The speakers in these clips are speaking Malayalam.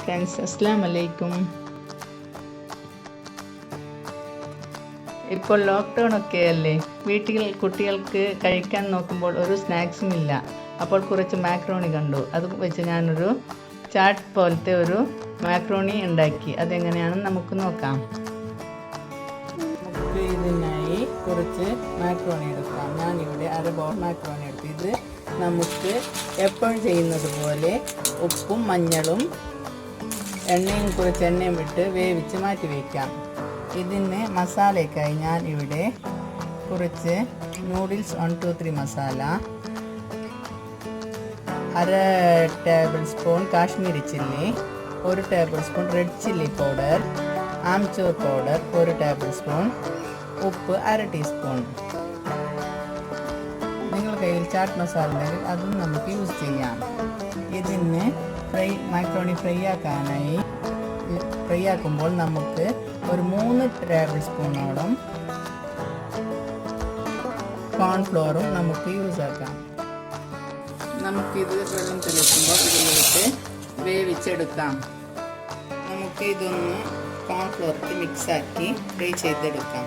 ഫ്രണ്ട്സ്, അസ്സലാമു അലൈക്കും. ഇപ്പോൾ ലോക്ക്ഡൗൺ ഒക്കെ അല്ലേ, വീട്ടിൽ കുട്ടികൾക്ക് കഴിക്കാൻ നോക്കുമ്പോൾ ഒരു സ്നാക്സും ഇല്ല. അപ്പോൾ കുറച്ച് മാക്രോണി കണ്ടു. അത് വെച്ച് ഞാനൊരു ചാട്ട് പോലത്തെ ഒരു മാക്രോണി ഉണ്ടാക്കി. അതെങ്ങനെയാണെന്ന് നമുക്ക് നോക്കാം. നമുക്ക് ഇതിനായി കുറച്ച് മാക്രോണി എടുക്കാം. ഞാനിവിടെ അര ബൗൾ മാക്രോണി എടുത്തു. ഇത് നമുക്ക് എപ്പോഴും ചെയ്യുന്നത് പോലെ ഉപ്പും മഞ്ഞളും എണ്ണയും കുറച്ച് എണ്ണയും വിട്ട് വേവിച്ച് മാറ്റി വയ്ക്കാം. ഇതിന് മസാലയ്ക്കായി ഞാൻ ഇവിടെ കുറച്ച് നൂഡിൽസ് 1, 2, 3 മസാല, അര table spoon Kashmiri chilli, 1 table spoon red chilli powder, amchur powder 1 table spoon, ഉപ്പ് അര ടീസ്പൂൺ. നിങ്ങളുടെ കയ്യിൽ ചാട്ട് മസാല ഉണ്ടെങ്കിൽ അതും നമുക്ക് യൂസ് ചെയ്യാം. ഇതിന് മാക്രോണി ഫ്രൈ ആക്കുമ്പോൾ നമുക്ക് ഒരു 3 ടേബിൾ സ്പൂണോളം കോൺഫ്ലോറും നമുക്ക് യൂസ് ആക്കാം. നമുക്കിത് വെള്ളം തിളയ്ക്കുമ്പോൾ ഇതിലേക്ക് വേവിച്ചെടുക്കാം. നമുക്ക് ഇതൊന്ന് കോൺഫ്ലോറിൽ മിക്സാക്കി ഫ്രൈ ചെയ്തെടുക്കാം.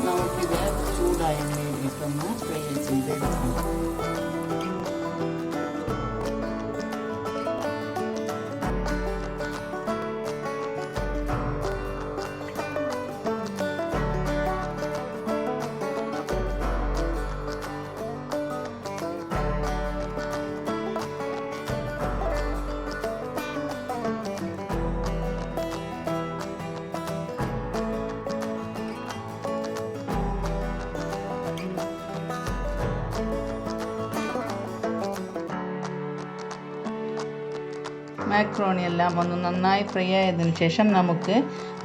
നമുക്കിത് ചൂടായ എണ്ണയിലിട്ടൊന്ന് ഫ്രൈ ചെയ്തെടുക്കാം. മാക്രോണി എല്ലാം ഒന്ന് നന്നായി ഫ്രൈ ആയതിനു ശേഷം നമുക്ക്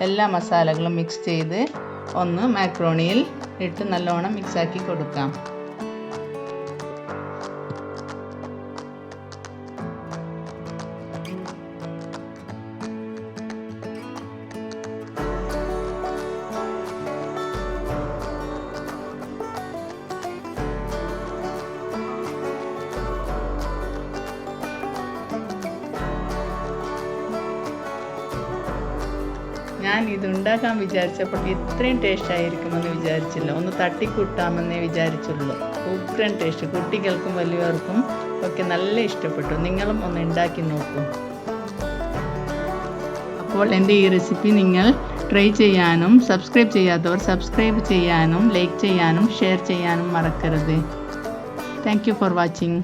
എല്ലാ മസാലകളും മിക്സ് ചെയ്ത് ഒന്ന് മാക്രോണിയിൽ ഇട്ട് നല്ലോണം മിക്സാക്കി കൊടുക്കാം. ഞാൻ ഇതുണ്ടാക്കാൻ വിചാരിച്ചപ്പോൾ ഇത്രയും ടേസ്റ്റ് ആയിരിക്കുമെന്ന് വിചാരിച്ചില്ല. ഒന്ന് തട്ടിക്കൂട്ടാമെന്നേ വിചാരിച്ചുള്ളൂ. ഉഗ്രൻ ടേസ്റ്റ്, കുട്ടികൾക്കും വലിയവർക്കും ഒക്കെ നല്ല ഇഷ്ടപ്പെട്ടു. നിങ്ങളും ഒന്ന് ഉണ്ടാക്കി നോക്കൂ. അപ്പോൾ എൻ്റെ ഈ റെസിപ്പി നിങ്ങൾ ട്രൈ ചെയ്യാനും സബ്സ്ക്രൈബ് ചെയ്യാത്തവർ സബ്സ്ക്രൈബ് ചെയ്യാനും ലൈക്ക് ചെയ്യാനും ഷെയർ ചെയ്യാനും മറക്കരുത്. Thank you for watching.